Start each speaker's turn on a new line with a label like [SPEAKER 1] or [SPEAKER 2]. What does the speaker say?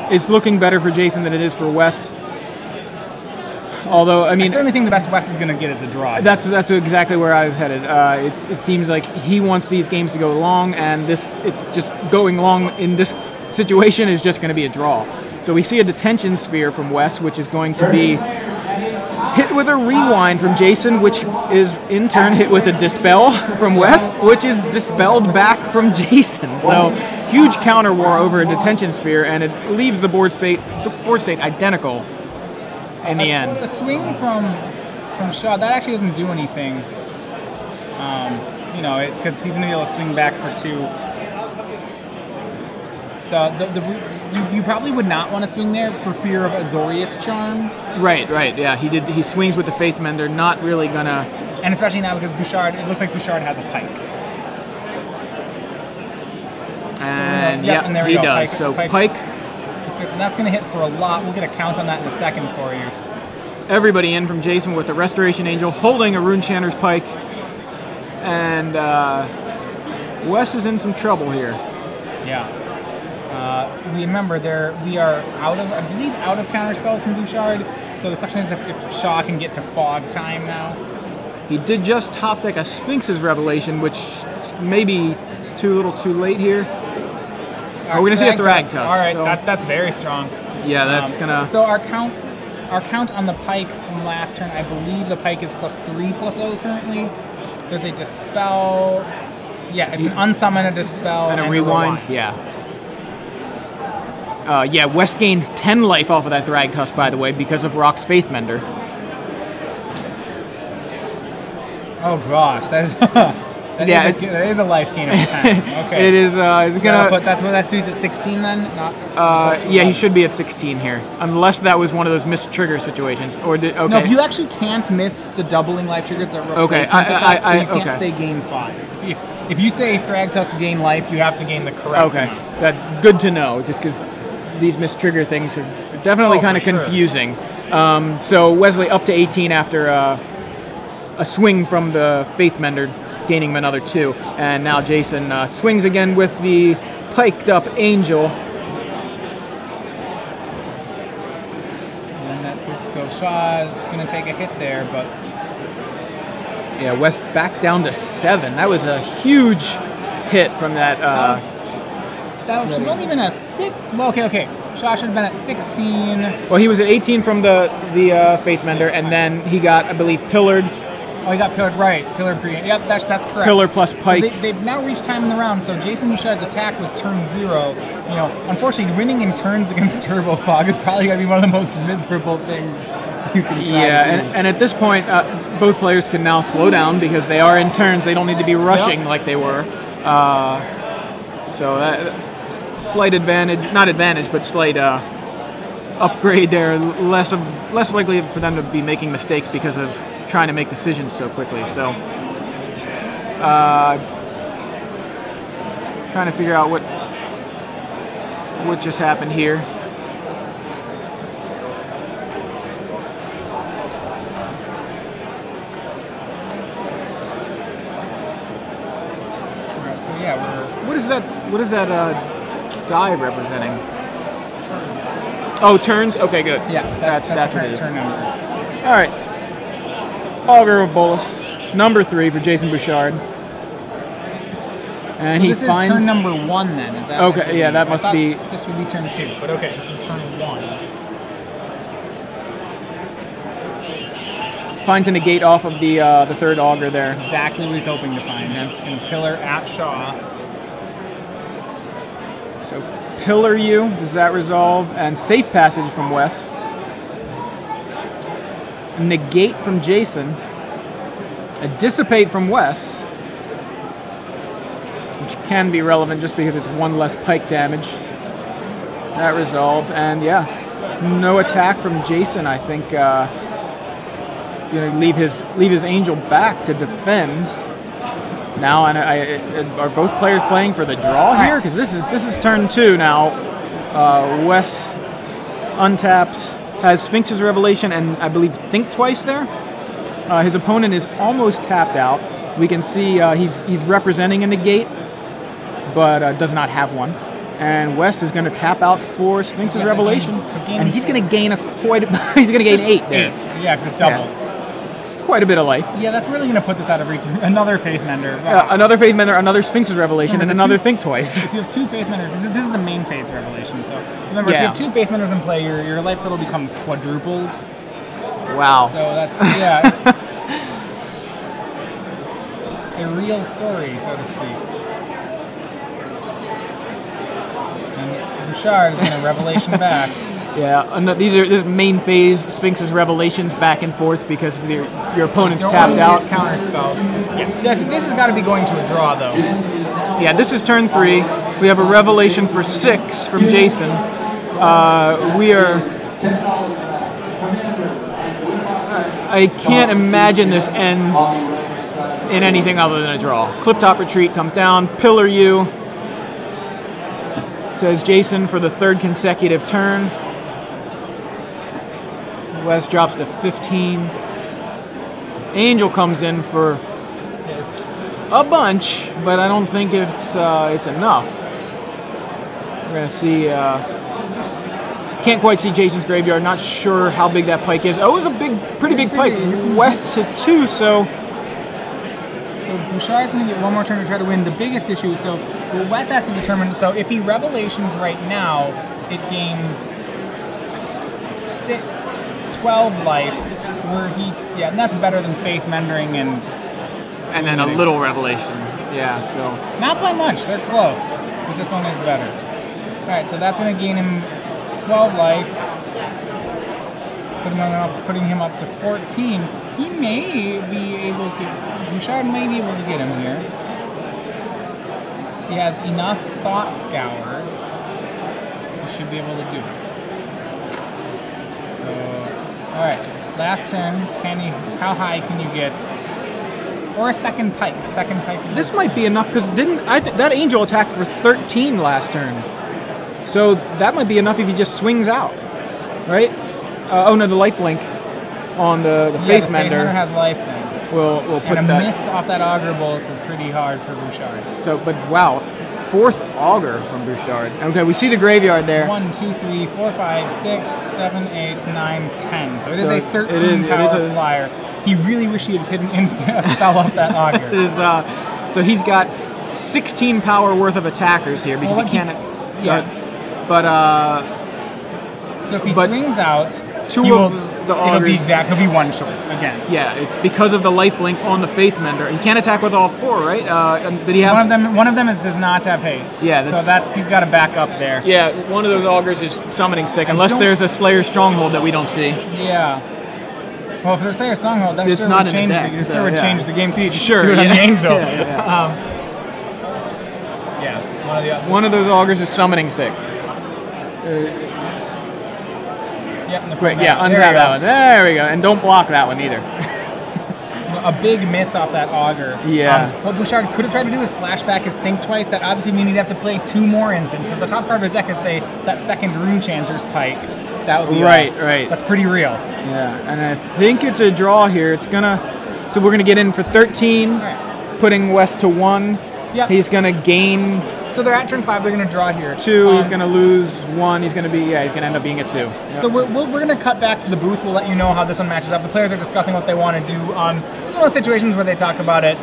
[SPEAKER 1] it's looking better for Jason than it is for Wes. Although, I mean,
[SPEAKER 2] I certainly think the best Wes is going to get is a draw.
[SPEAKER 1] That's exactly where I was headed. It seems like he wants these games to go long, and it's just going long in this situation is just going to be a draw. So we see a detention sphere from Wes, which is going to be hit with a rewind from Jason, which is in turn hit with a dispel from Wes, which is dispelled back from Jason. So huge counter war over a detention sphere, and it leaves the board state identical. In the end,
[SPEAKER 2] a swing from Shaw that actually doesn't do anything. You know, because he's going to be able to swing back for 2. You probably would not want to swing there for fear of Azorius Charm.
[SPEAKER 1] Right, yeah. He swings with the Faithmender, not really gonna.
[SPEAKER 2] And especially now because Bouchard, it looks like Bouchard has a pike.
[SPEAKER 1] And
[SPEAKER 2] so, and there we
[SPEAKER 1] he
[SPEAKER 2] go.
[SPEAKER 1] does. Pike.
[SPEAKER 2] And that's going to hit for a lot. We'll get a count on that in a second for you.
[SPEAKER 1] Everybody in from Jason with the Restoration Angel holding a Rune Chanter's Pike. And Wes is in some trouble here.
[SPEAKER 2] Yeah. Remember, we are out of counter spells from Bouchard. So the question is if Shaw can get to fog time now.
[SPEAKER 1] He did just top deck a Sphinx's Revelation, which may be a little too late here. We're going to see a Thrag Tusk.
[SPEAKER 2] All right, so that's very strong.
[SPEAKER 1] Yeah, that's going to...
[SPEAKER 2] So our count on the pike from last turn, I believe the pike is +3/+0 currently. There's a dispel. Yeah, it's an unsummon, a dispel,
[SPEAKER 1] and a rewind. Yeah. Yeah, Wes gains 10 life off of that Thrag Tusk, by the way, because of Rock's Faithmender.
[SPEAKER 2] Oh gosh, that is... That is a life gain of 10. Okay.
[SPEAKER 1] It is. It's gonna.
[SPEAKER 2] But that's he's at 16 then.
[SPEAKER 1] Yeah, he should be at 16 here, unless that was one of those missed trigger situations. Or did okay?
[SPEAKER 2] No, you actually can't miss the doubling life trigger. It's a replacement effect, so you can't say gain 5. If you say Thrag Tusk gain life, you have to gain the correct amount.
[SPEAKER 1] That's good to know, just because these missed trigger things are definitely kind of confusing. So Wesley up to 18 after a swing from the Faithmender, gaining him another 2. And now Jason swings again with the piked up Angel.
[SPEAKER 2] And that's so Shaw is going to take a hit there, but...
[SPEAKER 1] Yeah, West back down to 7. That was a huge hit from that...
[SPEAKER 2] that wasn't even a 6. Well, okay. Shaw should have been at 16.
[SPEAKER 1] Well, he was at 18 from the Faithmender, and then he got, I believe, pillared.
[SPEAKER 2] Oh, he got pillared, right. Pillared pre. Yep, that's correct.
[SPEAKER 1] Pillar plus pike.
[SPEAKER 2] So they've now reached time in the round, so Jason Bouchard's attack was turn 0. You know, unfortunately, winning in turns against Turbo Fog is probably going to be one of the most miserable things you can try to do.
[SPEAKER 1] And at this point, both players can now slow down because they are in turns. They don't need to be rushing like they were. So that slight advantage, not advantage, but slight upgrade there. Less likely for them to be making mistakes because of trying to make decisions so quickly. So trying to figure out what just happened here.
[SPEAKER 2] Alright, so yeah,
[SPEAKER 1] what is that die representing? Oh, turns? Okay, good.
[SPEAKER 2] Yeah, that's
[SPEAKER 1] what it is.
[SPEAKER 2] Turn number.
[SPEAKER 1] Alright. Augur of Bolus, number 3 for Jason Bouchard. And
[SPEAKER 2] so this is turn number 1 then, is that?
[SPEAKER 1] Okay, yeah, that must be...
[SPEAKER 2] This would be turn 2, but okay, this is turn 1.
[SPEAKER 1] Finds a negate off of the 3rd Augur there.
[SPEAKER 2] That's exactly what he's hoping to find. He's going to pillar at Shaw.
[SPEAKER 1] So pillar you, does that resolve? And safe passage from Wes. Negate from Jason, a dissipate from Wes, which can be relevant just because it's 1 less pike damage. That resolves, and yeah, no attack from Jason. I think gonna leave his Angel back to defend now. And are both players playing for the draw here? Because this is turn 2 now. Wes untaps. Has Sphinx's Revelation and I believe Think Twice there. His opponent is almost tapped out. We can see he's representing a negate, but does not have one. And Wes is going to tap out for Sphinx's Revelation. And he's going to gain
[SPEAKER 2] he's
[SPEAKER 1] going to gain 8 there.
[SPEAKER 2] 8. Yeah, because it doubles.
[SPEAKER 1] Yeah. It's quite a bit of life.
[SPEAKER 2] Yeah, that's really going to put this out of reach. Another Faith Mender.
[SPEAKER 1] Another Faith Mender, another Sphinx's Revelation, and another Think Twice.
[SPEAKER 2] If you have 2 Faith Menders, this is the main phase Revelation. So remember, if you have 2 Faith Menders in play, your life total becomes quadrupled.
[SPEAKER 1] Wow.
[SPEAKER 2] So that's, yeah, it's a real story, so to speak. And Bouchard is going to Revelation back.
[SPEAKER 1] Yeah, this is main phase Sphinx's Revelations back and forth because your opponent's tapped out.
[SPEAKER 2] Counterspell. Yeah, this has got to be going to a draw, though.
[SPEAKER 1] Yeah, this is turn 3. We have a Revelation for 6 from Jason. I can't imagine this ends in anything other than a draw. Clip-top retreat comes down, pillar you. Says Jason for the 3rd consecutive turn. Wes drops to 15. Angel comes in for a bunch, but I don't think it's enough. We're gonna see. Can't quite see Jason's graveyard. Not sure how big that pike is. Oh, it was a pretty big pike. West to 2, so.
[SPEAKER 2] So Bouchard's going to get one more turn to try to win. The biggest issue, so what Wes has to determine, so if he Revelations right now, it gains 12 life, where and that's better than Faith Mendering and
[SPEAKER 1] then a little Revelation. Yeah, so.
[SPEAKER 2] Not by much, they're close, but this one is better. Alright, so that's going to gain him 12 life, putting him up to 14. He may be able to, Bouchard may be able to get him here. He has enough Thought Scours. He should be able to do it. So, alright, last turn, how high can you get? Or a second pike.
[SPEAKER 1] This might be enough, because that Angel attacked for 13 last turn. So that might be enough if he just swings out, right? Oh no, the lifelink on the Faith Mender.
[SPEAKER 2] Faith Mender has lifelink.
[SPEAKER 1] We'll put
[SPEAKER 2] and a
[SPEAKER 1] that.
[SPEAKER 2] miss off that Augur Bolus is pretty hard for Bouchard.
[SPEAKER 1] So, but wow, 4th Augur from Bouchard. Okay, we see the graveyard there.
[SPEAKER 2] 1, 2, 3, 4, 5, 6, 7, 8, 9, 10. So it is a 13 power flyer. He really wish he had hidden a spell off that Augur.
[SPEAKER 1] So he's got 16 power worth of attackers here because he can't.
[SPEAKER 2] So if he swings out,
[SPEAKER 1] 2 of the Augurs.
[SPEAKER 2] He'll be 1 short again.
[SPEAKER 1] Yeah, it's because of the lifelink on the Faith Mender. He can't attack with all 4, right? Did he have
[SPEAKER 2] one of them does not have haste.
[SPEAKER 1] Yeah,
[SPEAKER 2] so he's got to back up there.
[SPEAKER 1] Yeah, one of those Augurs is summoning sick, unless there's a Slayer Stronghold that we don't see.
[SPEAKER 2] Yeah. Well, if there's Slayer Stronghold, that
[SPEAKER 1] still would change
[SPEAKER 2] the game too. You just
[SPEAKER 1] sure,
[SPEAKER 2] do it on the Angel.
[SPEAKER 1] One of those Augurs is summoning sick.
[SPEAKER 2] Quick,
[SPEAKER 1] untap that one. There we go. And don't block that one either.
[SPEAKER 2] A big miss off that Augur.
[SPEAKER 1] Yeah.
[SPEAKER 2] What Bouchard could have tried to do is flashback his Think Twice. That obviously means he'd have to play 2 more instants. But the top part of his deck is, say, that second Rune Chanter's Pike. That would be
[SPEAKER 1] right.
[SPEAKER 2] That's pretty real.
[SPEAKER 1] Yeah, and I think it's a draw here. So we're gonna get in for 13, putting West to 1.
[SPEAKER 2] Yep.
[SPEAKER 1] He's gonna gain.
[SPEAKER 2] So they're at turn 5. They're gonna draw here.
[SPEAKER 1] 2. He's gonna lose 1. He's gonna end up being a 2. Yep.
[SPEAKER 2] So we're gonna cut back to the booth. We'll let you know how this one matches up. The players are discussing what they want to do. It's one of those situations where they talk about it